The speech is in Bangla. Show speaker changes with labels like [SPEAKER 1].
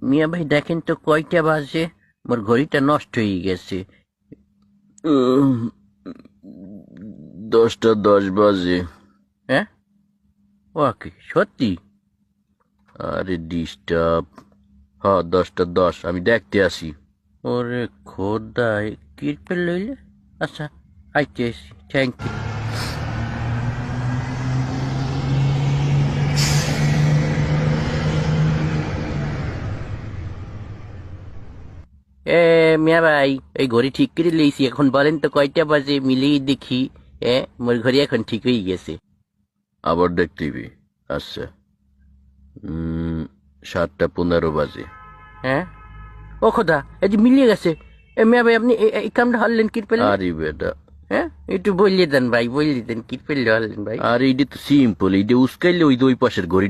[SPEAKER 1] মিয়া ভাই দেখেন তো কয়টা বাজে, মোর ঘড়িটা নষ্ট হয়ে গেছে।
[SPEAKER 2] 10টা 10 বাজে।
[SPEAKER 1] হ্যাঁ, ওকে সত্যি?
[SPEAKER 2] আরে ডিস্টার্ব। হ্যাঁ, 10টা 10, আমি দেখতে আসি।
[SPEAKER 1] ওরে খোদা, কিরপে লইলে। আচ্ছা, আইতে আসি, থ্যাংক ইউ। এ মিয়া ভাই, এই ঘড়ি ঠিক করে লইছি, এখন বলেন তো কয়টা বাজে, মিলিয়ে দেখি। মোর ঘড়ি এখন ঠিক হয়ে গেছে।
[SPEAKER 2] আবার দেখতেবি। আচ্ছা। 7টা 15 বাজে।
[SPEAKER 1] হ্যাঁ, ও খোদা, এই যে মিলিয়ে গেছে। মিয়া ভাই, আপনি এই কামটা হারলেন কি পেলে?
[SPEAKER 2] আরে বেটা,
[SPEAKER 1] হ্যাঁ, একটু বললে দেন ভাই, বললে দেন কি পেলে হারলেন ভাই।
[SPEAKER 2] আর এইটা তো সিম্পল, এইটা উস্কাইলে ওই পাশের ঘড়িটা